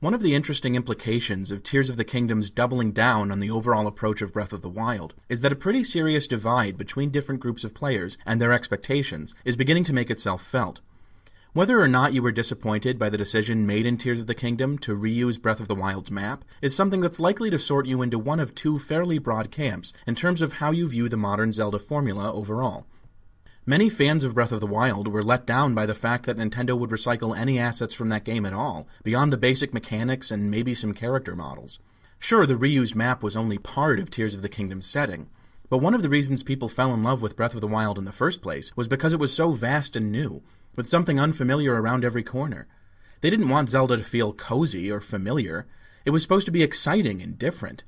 One of the interesting implications of Tears of the Kingdom's doubling down on the overall approach of Breath of the Wild is that a pretty serious divide between different groups of players and their expectations is beginning to make itself felt. Whether or not you were disappointed by the decision made in Tears of the Kingdom to reuse Breath of the Wild's map is something that's likely to sort you into one of two fairly broad camps in terms of how you view the modern Zelda formula overall. Many fans of Breath of the Wild were let down by the fact that Nintendo would recycle any assets from that game at all, beyond the basic mechanics and maybe some character models. Sure, the reused map was only part of Tears of the Kingdom's setting, but one of the reasons people fell in love with Breath of the Wild in the first place was because it was so vast and new, with something unfamiliar around every corner. They didn't want Zelda to feel cozy or familiar. It was supposed to be exciting and different.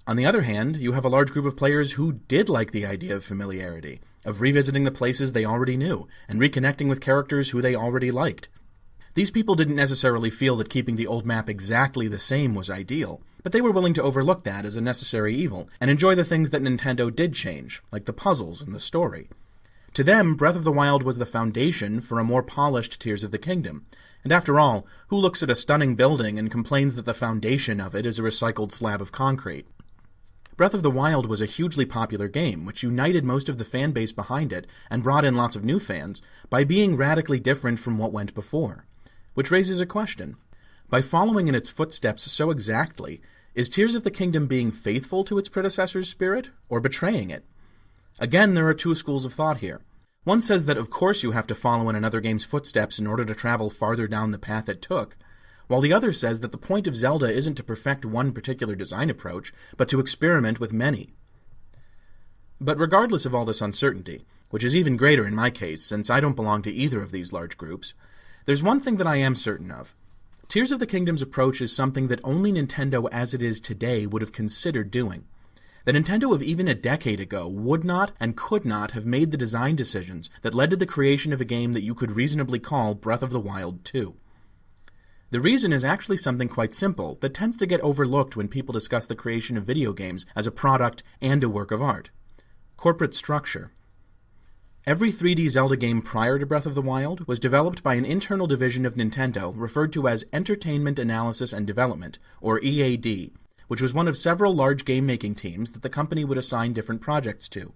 On the other hand, you have a large group of players who did like the idea of familiarity, of revisiting the places they already knew, and reconnecting with characters who they already liked. These people didn't necessarily feel that keeping the old map exactly the same was ideal, but they were willing to overlook that as a necessary evil, and enjoy the things that Nintendo did change, like the puzzles and the story. To them, Breath of the Wild was the foundation for a more polished Tears of the Kingdom, and after all, who looks at a stunning building and complains that the foundation of it is a recycled slab of concrete? Breath of the Wild was a hugely popular game, which united most of the fan base behind it and brought in lots of new fans by being radically different from what went before. Which raises a question. By following in its footsteps so exactly, is Tears of the Kingdom being faithful to its predecessor's spirit, or betraying it? Again, there are two schools of thought here. One says that of course you have to follow in another game's footsteps in order to travel farther down the path it took, while the other says that the point of Zelda isn't to perfect one particular design approach, but to experiment with many. But regardless of all this uncertainty, which is even greater in my case since I don't belong to either of these large groups, there's one thing that I am certain of. Tears of the Kingdom's approach is something that only Nintendo as it is today would have considered doing. The Nintendo of even a decade ago would not and could not have made the design decisions that led to the creation of a game that you could reasonably call Breath of the Wild 2. The reason is actually something quite simple that tends to get overlooked when people discuss the creation of video games as a product and a work of art. Corporate structure. Every 3D Zelda game prior to Breath of the Wild was developed by an internal division of Nintendo referred to as Entertainment Analysis and Development, or EAD, which was one of several large game-making teams that the company would assign different projects to.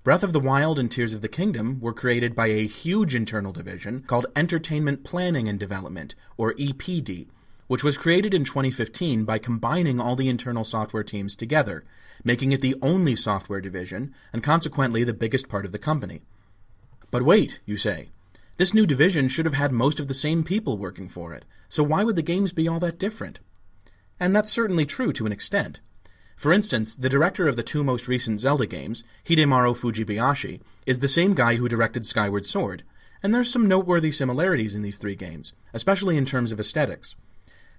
Breath of the Wild and Tears of the Kingdom were created by a huge internal division called Entertainment Planning and Development, or EPD, which was created in 2015 by combining all the internal software teams together, making it the only software division, and consequently the biggest part of the company. But wait, you say. This new division should have had most of the same people working for it, so why would the games be all that different? And that's certainly true to an extent. For instance, the director of the two most recent Zelda games, Hidemaru Fujibayashi, is the same guy who directed Skyward Sword, and there's some noteworthy similarities in these three games, especially in terms of aesthetics.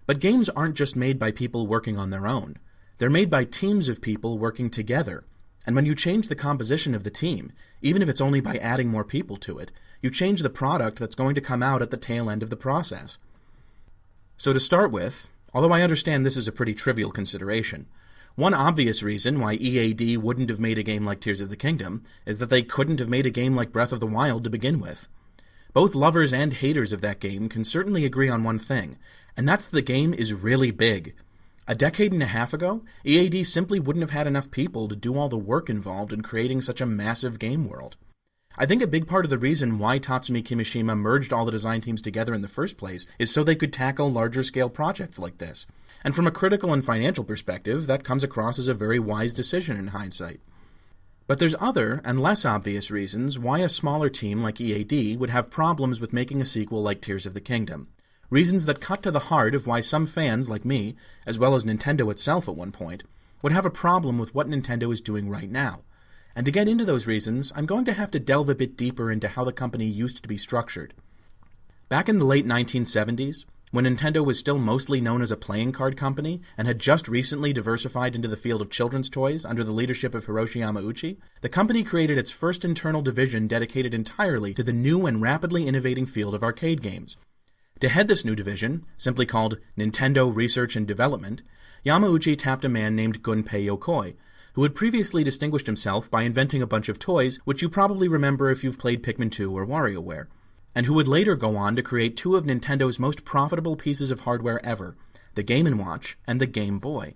But games aren't just made by people working on their own. They're made by teams of people working together, and when you change the composition of the team, even if it's only by adding more people to it, you change the product that's going to come out at the tail end of the process. So to start with, although I understand this is a pretty trivial consideration, one obvious reason why EAD wouldn't have made a game like Tears of the Kingdom is that they couldn't have made a game like Breath of the Wild to begin with. Both lovers and haters of that game can certainly agree on one thing, and that's that the game is really big. A decade and a half ago, EAD simply wouldn't have had enough people to do all the work involved in creating such a massive game world. I think a big part of the reason why Tatsumi Kimishima merged all the design teams together in the first place is so they could tackle larger-scale projects like this. And from a critical and financial perspective, that comes across as a very wise decision in hindsight. But there's other and less obvious reasons why a smaller team like EAD would have problems with making a sequel like Tears of the Kingdom. Reasons that cut to the heart of why some fans like me, as well as Nintendo itself at one point, would have a problem with what Nintendo is doing right now. And to get into those reasons, I'm going to have to delve a bit deeper into how the company used to be structured. Back in the late 1970s, when Nintendo was still mostly known as a playing card company and had just recently diversified into the field of children's toys under the leadership of Hiroshi Yamauchi, the company created its first internal division dedicated entirely to the new and rapidly innovating field of arcade games. To head this new division, simply called Nintendo Research and Development, Yamauchi tapped a man named Gunpei Yokoi, who had previously distinguished himself by inventing a bunch of toys which you probably remember if you've played Pikmin 2 or WarioWare. and who would later go on to create two of Nintendo's most profitable pieces of hardware ever, the Game & Watch and the Game Boy.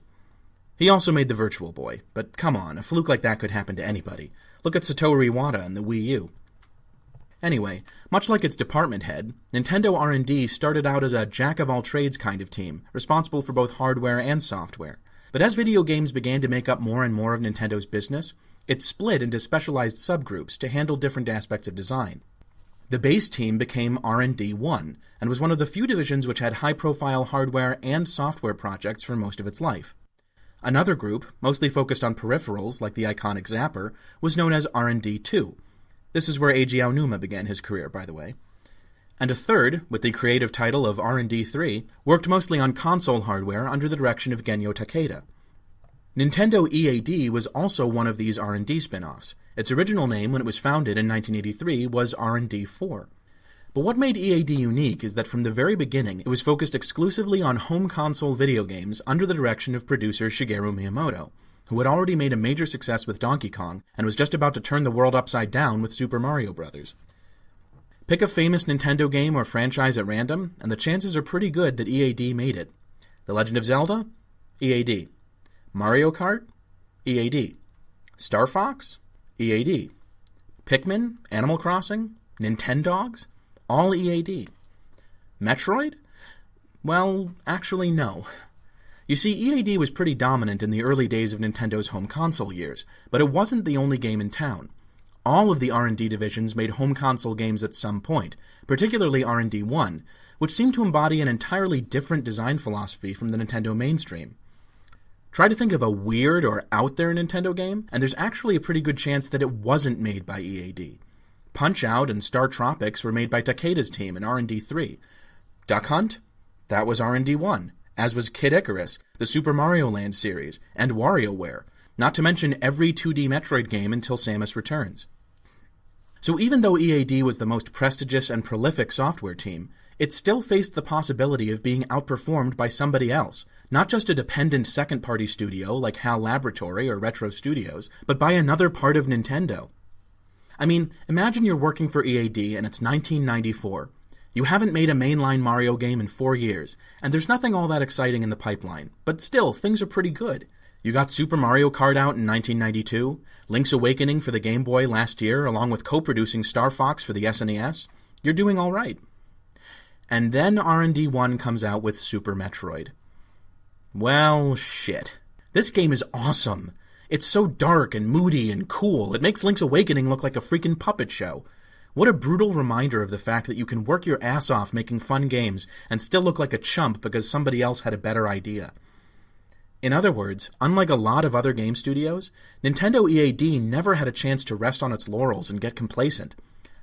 He also made the Virtual Boy, but come on, a fluke like that could happen to anybody. Look at Satoru Iwata and the Wii U. Anyway, much like its department head, Nintendo R&D started out as a jack-of-all-trades kind of team, responsible for both hardware and software. But as video games began to make up more and more of Nintendo's business, it split into specialized subgroups to handle different aspects of design. The base team became R&D 1, and was one of the few divisions which had high-profile hardware and software projects for most of its life. Another group, mostly focused on peripherals like the iconic Zapper, was known as R&D 2. This is where Eiji Aonuma began his career, by the way. And a third, with the creative title of R&D 3, worked mostly on console hardware under the direction of Genyo Takeda. Nintendo EAD was also one of these R&D spin-offs. Its original name when it was founded in 1983 was R&D 4. But what made EAD unique is that from the very beginning it was focused exclusively on home console video games under the direction of producer Shigeru Miyamoto, who had already made a major success with Donkey Kong and was just about to turn the world upside down with Super Mario Bros. Pick a famous Nintendo game or franchise at random, and the chances are pretty good that EAD made it. The Legend of Zelda? EAD. Mario Kart? EAD. Star Fox? EAD. Pikmin? Animal Crossing? Nintendogs? All EAD. Metroid? Well, actually no. You see, EAD was pretty dominant in the early days of Nintendo's home console years, but it wasn't the only game in town. All of the R&D divisions made home console games at some point, particularly R&D 1, which seemed to embody an entirely different design philosophy from the Nintendo mainstream. Try to think of a weird or out-there Nintendo game, and there's actually a pretty good chance that it wasn't made by EAD. Punch-Out and Star Tropics were made by Takeda's team in R&D 3. Duck Hunt? That was R&D 1, as was Kid Icarus, the Super Mario Land series, and WarioWare, not to mention every 2D Metroid game until Samus Returns. So even though EAD was the most prestigious and prolific software team, it still faced the possibility of being outperformed by somebody else, not just a dependent second-party studio like HAL Laboratory or Retro Studios, but by another part of Nintendo. I mean, imagine you're working for EAD and it's 1994. You haven't made a mainline Mario game in 4 years, and there's nothing all that exciting in the pipeline, but still, things are pretty good. You got Super Mario Kart out in 1992, Link's Awakening for the Game Boy last year, along with co-producing Star Fox for the SNES. You're doing all right. And then R&D 1 comes out with Super Metroid. Well, shit. This game is awesome. It's so dark and moody and cool, it makes Link's Awakening look like a freaking puppet show. What a brutal reminder of the fact that you can work your ass off making fun games and still look like a chump because somebody else had a better idea. In other words, unlike a lot of other game studios, Nintendo EAD never had a chance to rest on its laurels and get complacent.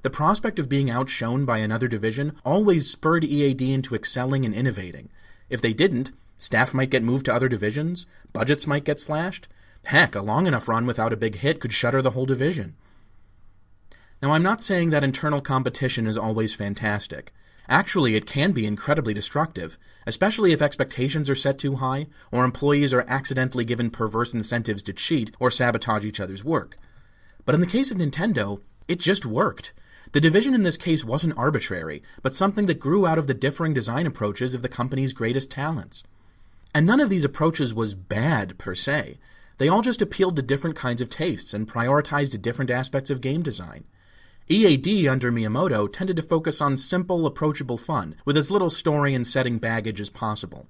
The prospect of being outshone by another division always spurred EAD into excelling and innovating. If they didn't, staff might get moved to other divisions, budgets might get slashed. Heck, a long enough run without a big hit could shutter the whole division. Now, I'm not saying that internal competition is always fantastic. Actually, it can be incredibly destructive, especially if expectations are set too high, or employees are accidentally given perverse incentives to cheat or sabotage each other's work. But in the case of Nintendo, it just worked. The division in this case wasn't arbitrary, but something that grew out of the differing design approaches of the company's greatest talents. And none of these approaches was bad, per se. They all just appealed to different kinds of tastes and prioritized different aspects of game design. EAD under Miyamoto tended to focus on simple, approachable fun, with as little story and setting baggage as possible.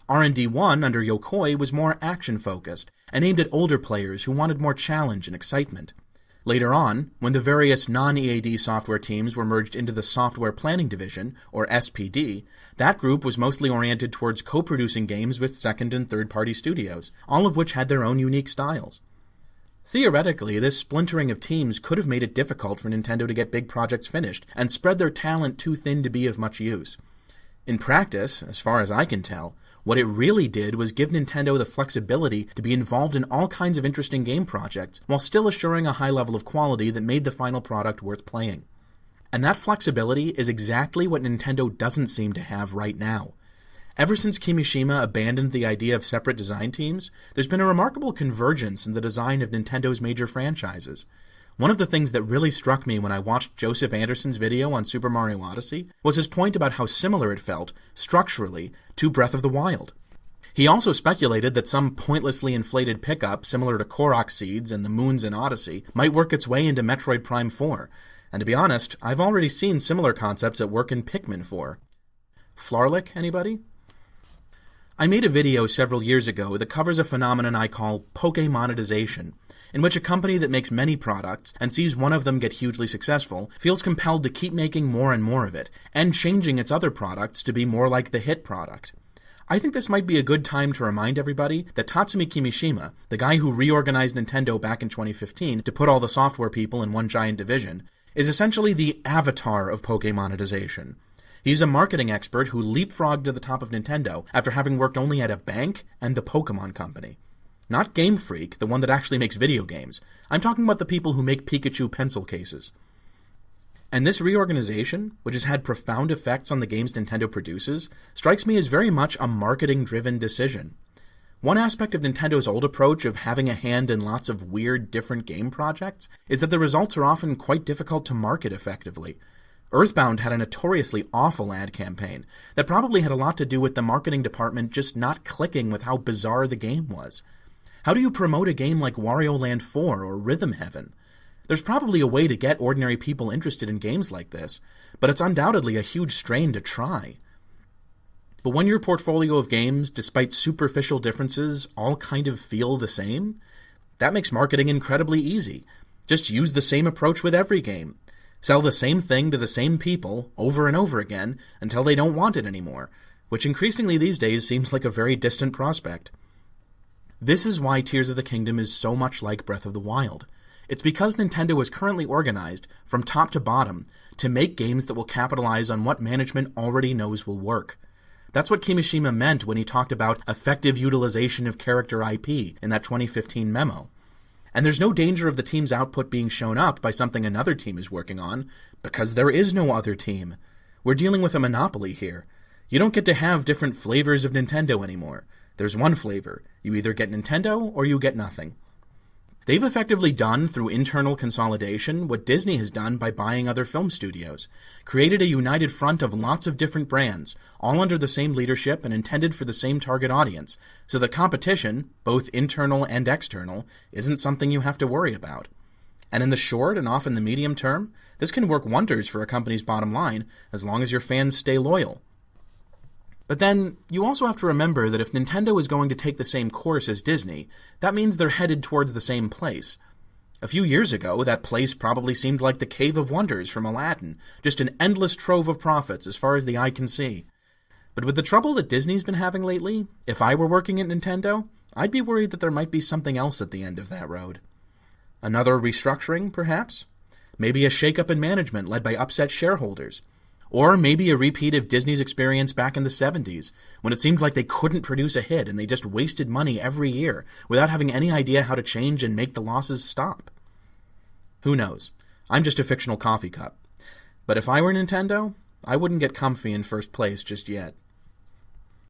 R&D 1 under Yokoi was more action-focused, and aimed at older players who wanted more challenge and excitement. Later on, when the various non-EAD software teams were merged into the Software Planning Division, or SPD, that group was mostly oriented towards co-producing games with second- and third-party studios, all of which had their own unique styles. Theoretically, this splintering of teams could have made it difficult for Nintendo to get big projects finished and spread their talent too thin to be of much use. In practice, as far as I can tell, what it really did was give Nintendo the flexibility to be involved in all kinds of interesting game projects while still assuring a high level of quality that made the final product worth playing. And that flexibility is exactly what Nintendo doesn't seem to have right now. Ever since Kimishima abandoned the idea of separate design teams, there's been a remarkable convergence in the design of Nintendo's major franchises. One of the things that really struck me when I watched Joseph Anderson's video on Super Mario Odyssey was his point about how similar it felt, structurally, to Breath of the Wild. He also speculated that some pointlessly inflated pickup similar to Korok seeds and the moons in Odyssey might work its way into Metroid Prime 4. And to be honest, I've already seen similar concepts at work in Pikmin 4. Flarlick, anybody? I made a video several years ago that covers a phenomenon I call Pokemonetization, in which a company that makes many products and sees one of them get hugely successful feels compelled to keep making more and more of it, and changing its other products to be more like the hit product. I think this might be a good time to remind everybody that Tatsumi Kimishima, the guy who reorganized Nintendo back in 2015 to put all the software people in one giant division, is essentially the avatar of Pokemonetization. He's a marketing expert who leapfrogged to the top of Nintendo after having worked only at a bank and the Pokemon Company. Not Game Freak, the one that actually makes video games. I'm talking about the people who make Pikachu pencil cases. And this reorganization, which has had profound effects on the games Nintendo produces, strikes me as very much a marketing-driven decision. One aspect of Nintendo's old approach of having a hand in lots of weird, different game projects is that the results are often quite difficult to market effectively. Earthbound had a notoriously awful ad campaign that probably had a lot to do with the marketing department just not clicking with how bizarre the game was. How do you promote a game like Wario Land 4 or Rhythm Heaven? There's probably a way to get ordinary people interested in games like this, but it's undoubtedly a huge strain to try. But when your portfolio of games, despite superficial differences, all kind of feel the same, that makes marketing incredibly easy. Just use the same approach with every game. Sell the same thing to the same people over and over again until they don't want it anymore, which increasingly these days seems like a very distant prospect. This is why Tears of the Kingdom is so much like Breath of the Wild. It's because Nintendo is currently organized, from top to bottom, to make games that will capitalize on what management already knows will work. That's what Kimishima meant when he talked about effective utilization of character IP in that 2015 memo. And there's no danger of the team's output being shown up by something another team is working on, because there is no other team. We're dealing with a monopoly here. You don't get to have different flavors of Nintendo anymore. There's one flavor. You either get Nintendo or you get nothing. They've effectively done, through internal consolidation, what Disney has done by buying other film studios, created a united front of lots of different brands, all under the same leadership and intended for the same target audience, so that competition, both internal and external, isn't something you have to worry about. And in the short and often the medium term, this can work wonders for a company's bottom line, as long as your fans stay loyal. But then, you also have to remember that if Nintendo is going to take the same course as Disney, that means they're headed towards the same place. A few years ago, that place probably seemed like the Cave of Wonders from Aladdin, just an endless trove of profits as far as the eye can see. But with the trouble that Disney's been having lately, if I were working at Nintendo, I'd be worried that there might be something else at the end of that road. Another restructuring, perhaps? Maybe a shakeup in management led by upset shareholders. Or maybe a repeat of Disney's experience back in the 70s, when it seemed like they couldn't produce a hit and they just wasted money every year without having any idea how to change and make the losses stop. Who knows? I'm just a fictional coffee cup. But if I were Nintendo, I wouldn't get comfy in first place just yet.